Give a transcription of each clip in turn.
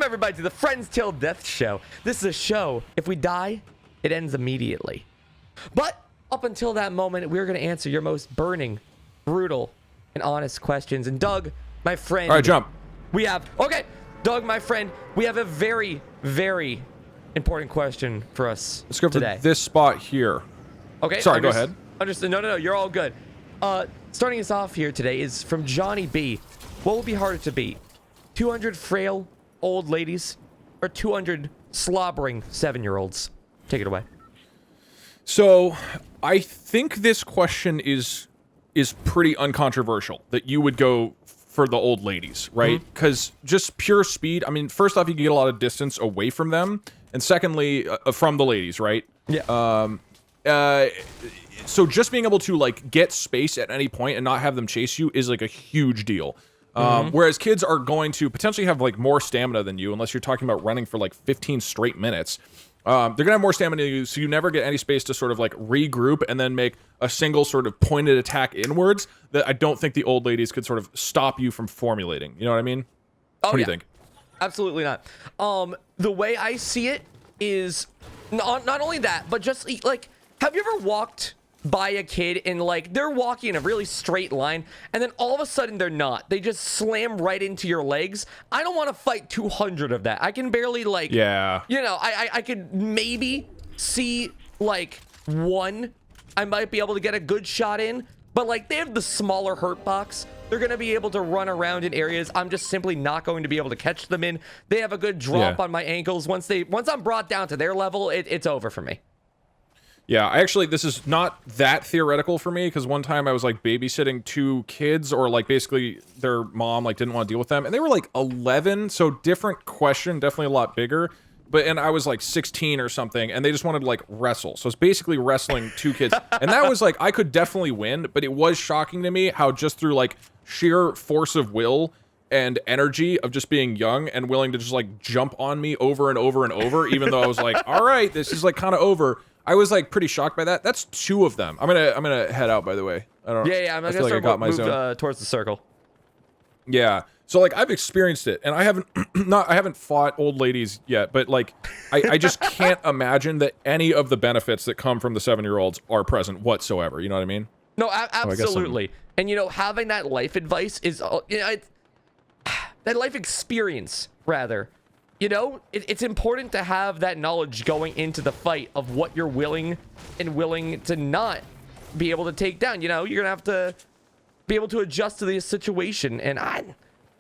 Welcome, everybody, to the Friends Till Death show. This is a show, if we die, it ends immediately. But up until that moment, we're going to answer your most burning, brutal, and honest questions. And Doug, my friend... All right, jump. Okay, Doug, my friend, we have a very, very important question for us Let's go today. for this spot here. Okay. Sorry, go ahead. Understood. No, you're all good. Starting us off here today is from JohnnyB. What will be harder to beat? 200 frail old ladies or 200 slobbering 7-year-olds? Take it away. So, I think this question is pretty uncontroversial, that you would go for the old ladies, right? Because just pure speed, I mean, first off, you can get a lot of distance away from them, and secondly, from the ladies, right? Yeah. So just being able to, like, get space at any point and not have them chase you is, like, a huge deal. Whereas kids are going to potentially have, like, more stamina than you, unless you're talking about running for, like, 15 straight minutes. They're going to have more stamina than you, so you never get any space to sort of, like, regroup and then make a single sort of pointed attack inwards that I don't think the old ladies could sort of stop you from formulating. You know what I mean? What do you think? Absolutely not. The way I see it is not only that, but just, like, have you ever walked by a kid and, like, they're walking in a really straight line and then all of a sudden they're not, they just slam right into your legs? I don't want to fight 200 of that. I can barely, like, Yeah, you know, I could maybe see, like, one I might be able to get a good shot in, but, like, they have the smaller hurt box. They're going to be able to run around in areas I'm just simply not going to be able to catch them in. They have a good drop on my ankles. Once I'm brought down to their level, it's over for me. Yeah, actually, this is not that theoretical for me, because one time I was, like, babysitting 2 kids, or, like, basically their mom, like, didn't want to deal with them, and they were, like, 11, so different question, definitely a lot bigger, and I was, like, 16 or something, and they just wanted to, like, wrestle, so it's basically wrestling 2 kids, and that was, like, I could definitely win, but it was shocking to me how just through, like, sheer force of will and energy of just being young and willing to just, like, jump on me over and over and over, even though I was like, all right, this is, like, kind of over. I was, like, pretty shocked by that. That's 2 of them. I'm gonna head out, by the way. I don't know. Yeah, I'm I gonna feel like I got my zone towards the circle. Yeah. So, like, I've experienced it, and I haven't I haven't fought old ladies yet, but, like, I just can't imagine that any of the benefits that come from the 7-year-olds are present whatsoever. You know what I mean? No, absolutely. And, you know, having that life advice is, you know, that life experience, rather. You know, it's important to have that knowledge going into the fight of what you're willing to not be able to take down. You know, you're going to have to be able to adjust to the situation. And I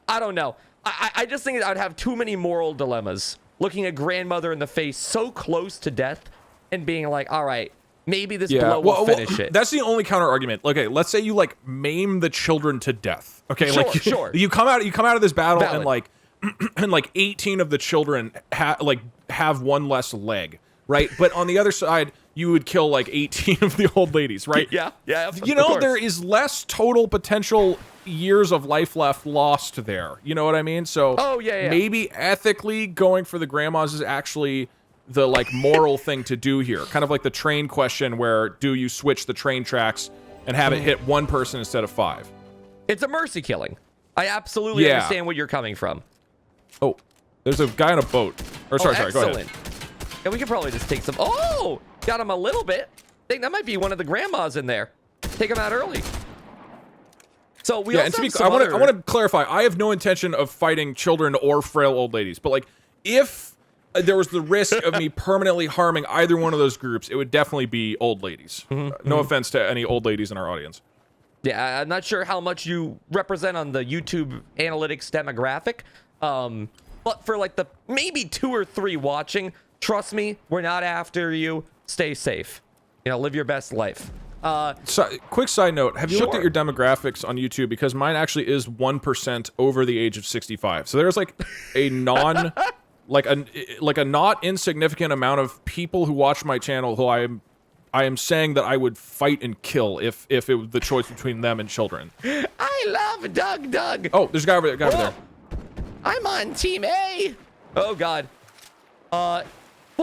don't know. I just think I'd have too many moral dilemmas looking a grandmother in the face so close to death and being like, all right, maybe this blow will finish it. That's the only counter argument. Okay, let's say you, like, maim the children to death. Okay, sure. You come out of this battle and, like, and, like, 18 of the children have one less leg, right? But on the other side, you would kill, like, 18 of the old ladies, right? Yeah. You know, there is less total potential years of life left lost there. You know what I mean? So maybe ethically going for the grandmas is actually the, like, moral thing to do here. Kind of like the train question where do you switch the train tracks and have it hit one person instead of 5? It's a mercy killing. I absolutely understand where you're coming from. Oh, there's a guy on a boat. Or sorry, go ahead. Yeah, we could probably just take some. Oh, got him a little bit. I think that might be one of the grandmas in there. Take him out early. So we also have some I want to clarify. I have no intention of fighting children or frail old ladies. But, like, if there was the risk of me permanently harming either one of those groups, it would definitely be old ladies. No offense to any old ladies in our audience. Yeah, I'm not sure how much you represent on the YouTube analytics demographic. But for, like, the maybe 2 or 3 watching, trust me, we're not after you. Stay safe. You know, live your best life. So, quick side note: have you looked at your demographics on YouTube? Because mine actually is 1% over the age of 65. So there's, like, a like a not insignificant amount of people who watch my channel who I am saying that I would fight and kill if it was the choice between them and children. I love Doug. Oh, there's a guy over there. I'm on Team A. Oh, God. While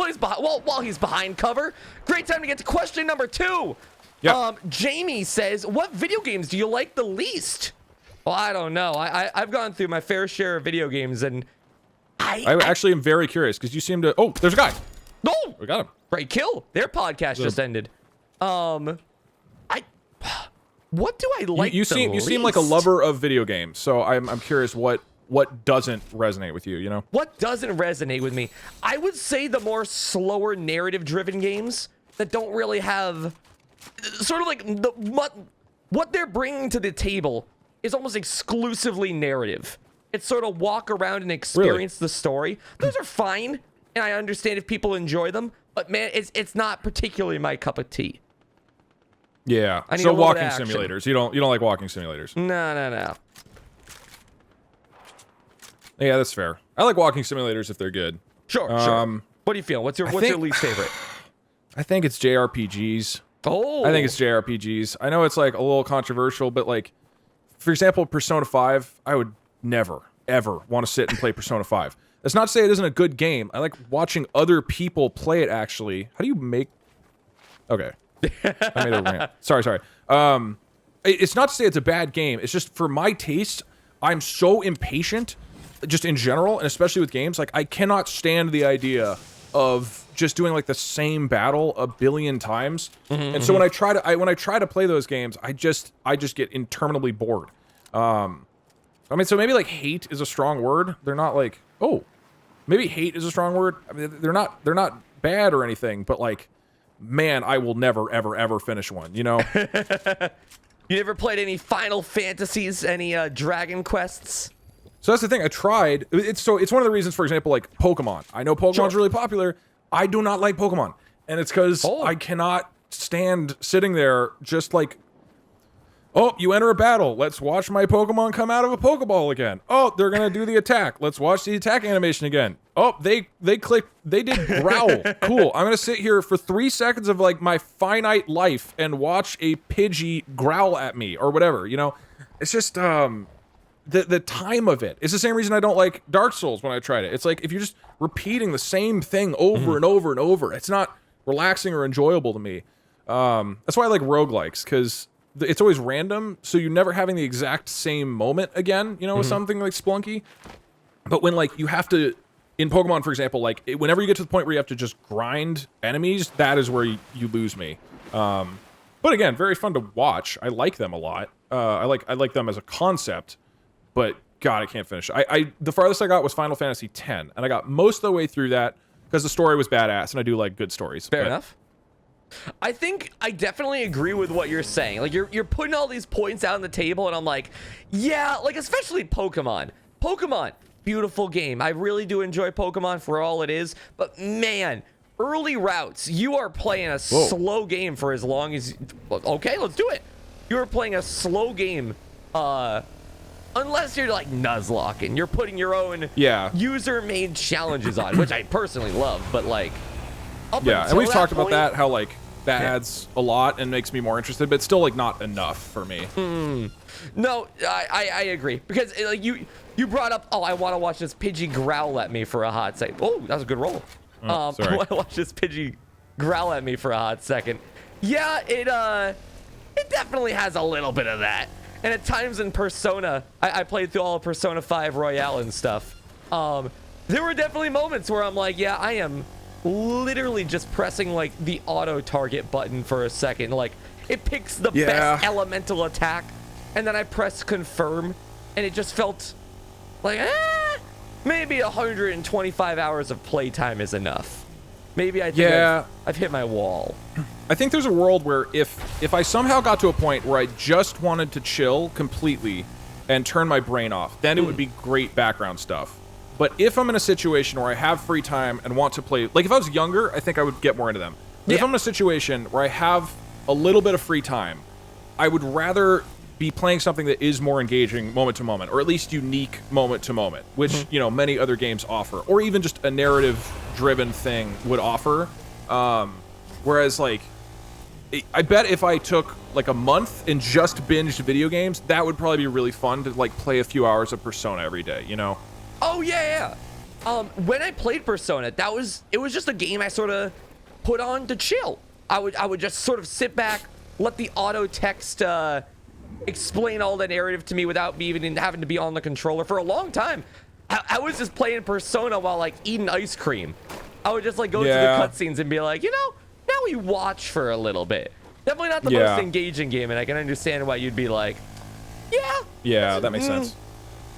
he's behind cover, great time to get to question number 2. Yeah. Jamie says, what video games do you like the least? Well, I don't know. I've gone through my fair share of video games, and I actually am very curious because you seem to. Oh, there's a guy. No, We got him. great kill. Their podcast just ended. What do I like? You seem like a lover of video games, so I'm curious what doesn't resonate with you. You know. What doesn't resonate with me? I would say the more slower narrative-driven games that don't really have sort of like what they're bringing to the table is almost exclusively narrative. It's sort of walk around and experience the story. Those are fine, and I understand if people enjoy them, but man, it's not particularly my cup of tea. Yeah. So walking simulators. You don't like walking simulators. No. Yeah, that's fair. I like walking simulators if they're good. Sure. What do you feel? What's your least favorite? I think it's JRPGs. Oh. I think it's JRPGs. I know it's like a little controversial, but like, for example, Persona 5, I would never, ever want to sit and play Persona 5. That's not to say it isn't a good game. I like watching other people play it, actually. How do you make... Okay. I made a rant. Sorry. It's not to say it's a bad game. It's just, for my taste, I'm so impatient, just in general, and especially with games. Like, I cannot stand the idea of just doing like the same battle a billion times. And so when I try to play those games, I just get interminably bored. I mean, so maybe like hate is a strong word. They're not like, oh, maybe hate is a strong word. I mean, they're not bad or anything, but like, man, I will never ever finish one, you know? You never played any Final Fantasies, any Dragon Quests? So that's the thing. I tried. It's one of the reasons, for example, like Pokemon. I know Pokemon's really popular. I do not like Pokemon, and it's because I cannot stand sitting there just like, oh, you enter a battle. Let's watch my Pokemon come out of a Pokeball again. Oh, they're gonna do the attack. Let's watch the attack animation again. Oh, they did growl. Cool. I'm gonna sit here for 3 seconds of like my finite life and watch a Pidgey growl at me or whatever. You know, it's just the time of it. It's the same reason I don't like Dark Souls when I tried it. It's like if you're just repeating the same thing over and over and over, it's not relaxing or enjoyable to me. That's why I like roguelikes, because it's always random, so you're never having the exact same moment again, you know, with something like Splunky. But when, like, you have to, in Pokemon, for example, like, whenever you get to the point where you have to just grind enemies, that is where you lose me. But again, very fun to watch. I like them a lot. I like them as a concept, but God, I can't finish. The farthest I got was Final Fantasy X, and I got most of the way through that because the story was badass, and I do like good stories. Fair enough. I think I definitely agree with what you're saying. Like, you're putting all these points out on the table, and I'm like, yeah, like, especially Pokemon. Pokemon, beautiful game. I really do enjoy Pokemon for all it is, but man, early routes, you are playing a slow game for as long as... Okay, let's do it. You're playing a slow game, unless you're, like, Nuzlocke, and you're putting your own user-made challenges on, which I personally love, but, like... and we've talked about that, how like that adds a lot and makes me more interested, but it's still like not enough for me. No, I agree, because like you brought up, oh, I want to watch this Pidgey growl at me for a hot second. Oh, that's a good roll. Sorry. I want to watch this Pidgey growl at me for a hot second. Yeah, it definitely has a little bit of that. And at times in Persona, I played through all of Persona 5 Royale and stuff. There were definitely moments where I'm like, yeah, I am literally just pressing like the auto target button for a second. Like, it picks the best elemental attack, and then I press confirm, and it just felt like maybe 125 hours of playtime is enough. Maybe I think I've hit my wall. I think there's a world where if I somehow got to a point where I just wanted to chill completely and turn my brain off, then it would be great background stuff. But if I'm in a situation where I have free time and want to play... Like, if I was younger, I think I would get more into them. But if I'm in a situation where I have a little bit of free time, I would rather be playing something that is more engaging moment to moment, or at least unique moment to moment, which, you know, many other games offer. Or even just a narrative-driven thing would offer. Whereas, like... I bet if I took, like, a month and just binged video games, that would probably be really fun to, like, play a few hours of Persona every day, you know? Oh, yeah. When I played Persona, it was just a game I sort of put on to chill. I would just sort of sit back, let the auto text explain all the narrative to me without me even having to be on the controller for a long time. I was just playing Persona while like eating ice cream. I would just like go Yeah. to the cutscenes and be like, you know, now we watch for a little bit. Definitely not the most engaging game, and I can understand why you'd be like, yeah. Yeah, that makes sense.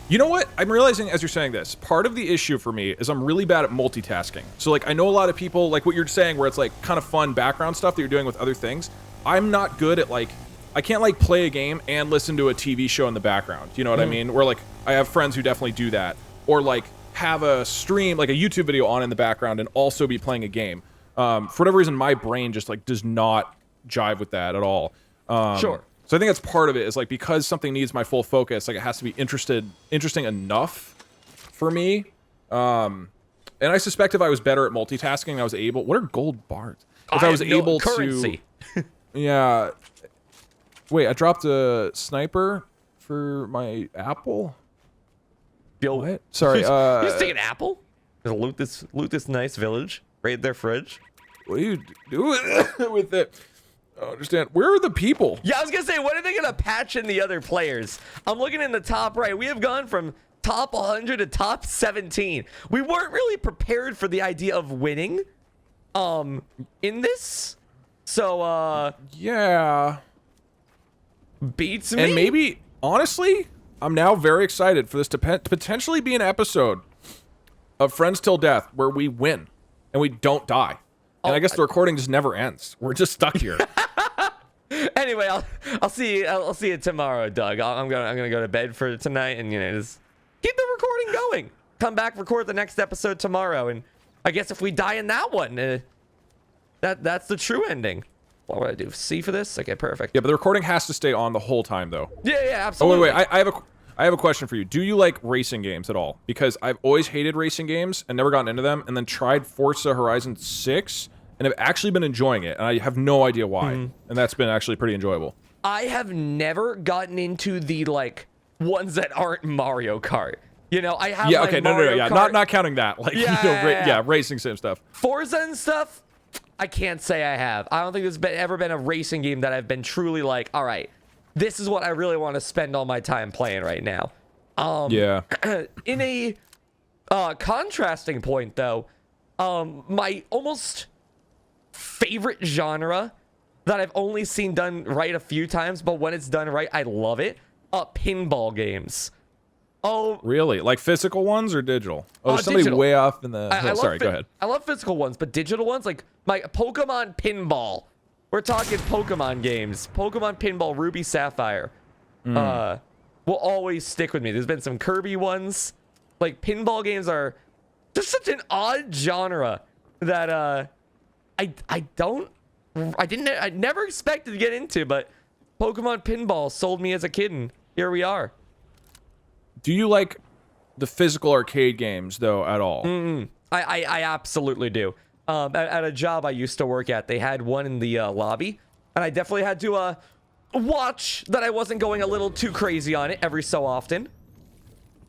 You know what? I'm realizing as you're saying this, part of the issue for me is I'm really bad at multitasking. So like I know a lot of people, like what you're saying, where it's like kind of fun background stuff that you're doing with other things. I'm not good at like, I can't like play a game and listen to a TV show in the background. You know what I mean? Where like I have friends who definitely do that. Or like have a stream, like a YouTube video on in the background and also be playing a game. For whatever reason, my brain just like does not jive with that at all. Sure. So I think that's part of it, is like because something needs my full focus, like it has to be interesting enough for me. And I suspect if I was better at multitasking, I was able. What are gold bars? If I was able currency. to. Yeah. Wait, I dropped a sniper for my apple. Yo, What? Sorry. you just take an apple. Just loot this nice village. Raid their fridge. What do you do with it? I don't understand. Where are the people? Yeah, I was gonna say, when are they gonna patch in the other players? I'm looking in the top right. We have gone from top 100 to top 17. We weren't really prepared for the idea of winning, in this. So, Yeah. beats me. And maybe, honestly, I'm now very excited for this to potentially be an episode of Friends Till Death where we win and we don't die. And I guess the recording just never ends. We're just stuck here. Anyway, I'll see you tomorrow, Doug. I'm gonna go to bed for tonight, and just keep the recording going. Come back, record the next episode tomorrow, and I guess if we die in that one, that's the true ending. What would I do? C for this? Okay, perfect. Yeah, but the recording has to stay on the whole time, though. Yeah, absolutely. Oh, wait. I have a question for you. Do you like racing games at all? Because I've always hated racing games and never gotten into them, and then tried Forza Horizon 6, and have actually been enjoying it, and I have no idea why. And that's been actually pretty enjoyable. I have never gotten into the like ones that aren't Mario Kart. I have Yeah, like, okay, no, Mario yeah, Kart. not counting that. Like, Yeah. racing sim stuff. Forza and stuff, I can't say I have. I don't think there's ever been a racing game that I've been truly like, all right, this is what I really want to spend all my time playing right now. Yeah. In a contrasting point, though, my almost favorite genre that I've only seen done right a few times, but when it's done right, I love it. Pinball games. Oh, Really? Like physical ones or digital? Oh, there's somebody digital. way off in the hill. Sorry, go ahead. I love physical ones, but digital ones, like my Pokemon Pinball. We're talking Pokemon games. Pokemon Pinball Ruby Sapphire. Will always stick with me. There's been some Kirby ones. Like, pinball games are just such an odd genre that I never expected to get into, but Pokemon Pinball sold me as a kid, and here we are. Do you like the physical arcade games, though, at all? I absolutely do. At a job I used to work at, they had one in the lobby, and I definitely had to watch that I wasn't going a little too crazy on it every so often.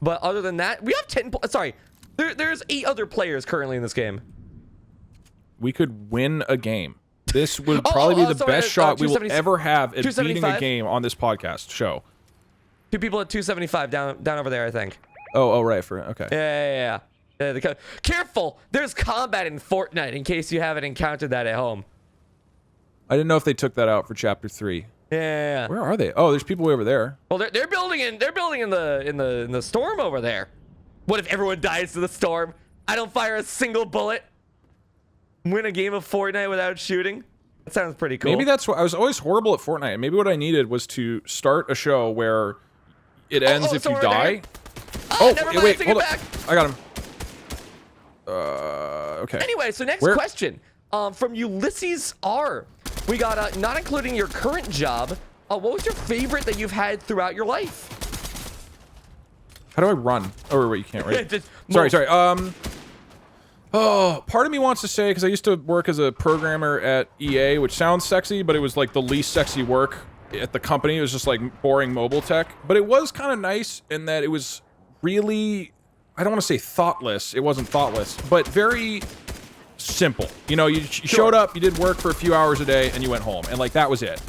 But other than that, we have 10. Sorry, there's 8 other players currently in this game. We could win a game. This would probably be the best shot we will ever have at beating a game on this podcast show. 2 people at 275 down over there, I think. Oh, right. Okay. Yeah. Careful! There's combat in Fortnite, in case you haven't encountered that at home. I didn't know if they took that out for Chapter 3. Yeah. Where are they? Oh, there's people way over there. Well, they're building in the storm over there. What if everyone dies to the storm? I don't fire a single bullet. Win a game of Fortnite without shooting. That sounds pretty cool. Maybe that's what I was always horrible at Fortnite. Maybe what I needed was to start a show where it ends if you die. Never mind, wait, take hold it on. back. I got him. Okay. Anyway, so next question from Ulysses R. We got not including your current job. What was your favorite that you've had throughout your life? How do I run? Oh, wait, you can't, right? Just Sorry. Oh, part of me wants to say, because I used to work as a programmer at EA, which sounds sexy, but it was like the least sexy work at the company. It was just like boring mobile tech. But it was kind of nice in that it was really, I don't want to say thoughtless. It wasn't thoughtless, but very simple. You showed up, you did work for a few hours a day, and you went home. And like, that was it.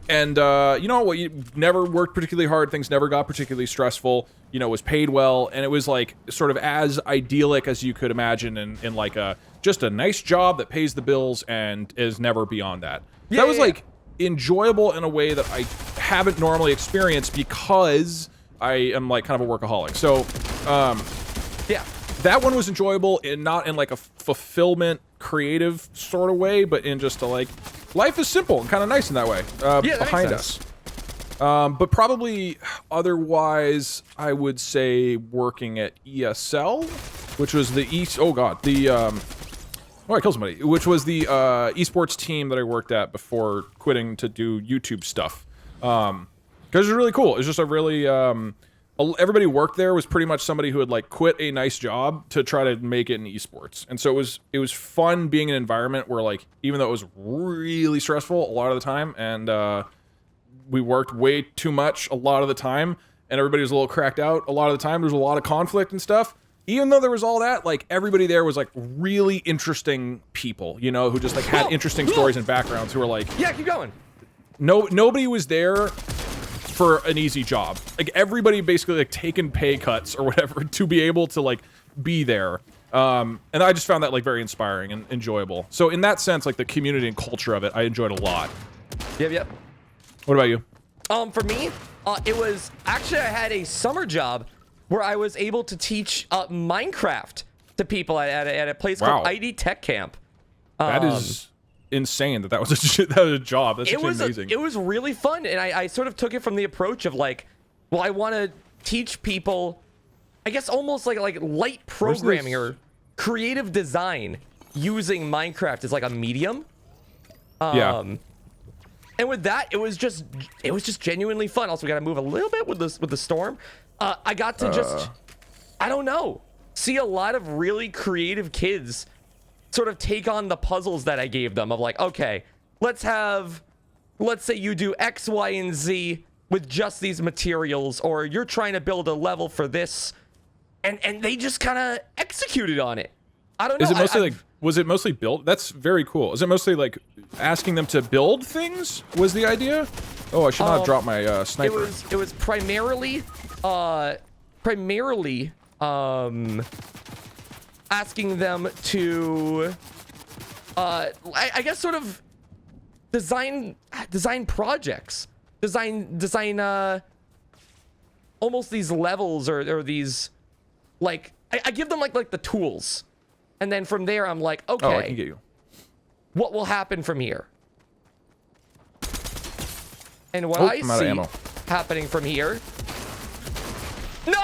And you know what? You never worked particularly hard. Things never got particularly stressful. You know, was paid well, and it was like sort of as idyllic as you could imagine, in like just a nice job that pays the bills and is never beyond that. Yeah, that was yeah, like enjoyable in a way that I haven't normally experienced because I am like kind of a workaholic. So, yeah, that one was enjoyable, and not in like a fulfillment, creative sort of way, but in just a like. Life is simple and kind of nice in that way. Yeah, that behind makes us. But probably otherwise, I would say working at ESL, which was the I killed somebody. Which was the esports team that I worked at before quitting to do YouTube stuff. Because it was really cool. It was just a really everybody who worked there was pretty much somebody who had like quit a nice job to try to make it in esports. And so it was fun being in an environment where like, even though it was really stressful a lot of the time, and we worked way too much a lot of the time, and everybody was a little cracked out a lot of the time, there was a lot of conflict and stuff. Even though there was all that, like everybody there was like really interesting people, you know, who just like had interesting stories and backgrounds, who were like, yeah, keep going. Nobody was there for an easy job. Like everybody basically like taken pay cuts or whatever to be able to like be there. And I just found that like very inspiring and enjoyable. So in that sense, like the community and culture of it, I enjoyed a lot. Yep. What about you? For me, it was actually, I had a summer job where I was able to teach Minecraft to people at a place called ID Tech Camp. That is insane that was a job. That's amazing. It was really fun, and I sort of took it from the approach of like, well, I want to teach people, I guess almost like light programming or creative design using Minecraft as like a medium. Yeah. And with that, it was just genuinely fun. Also, we got to move a little bit with the storm. I got to just, I don't know, see a lot of really creative kids sort of take on the puzzles that I gave them of like, okay, let's say you do X, Y, and Z with just these materials, or you're trying to build a level for this, and they just kind of executed on it. I don't know. Is it mostly was it mostly built? That's very cool. Is it mostly like asking them to build things was the idea? Oh, I should not drop my sniper. It was primarily asking them to I guess sort of design projects, design almost these levels or these, like I give them like the tools, and then from there I'm like, okay, oh, I can get you. What will happen from here? And what I see happening from here, no!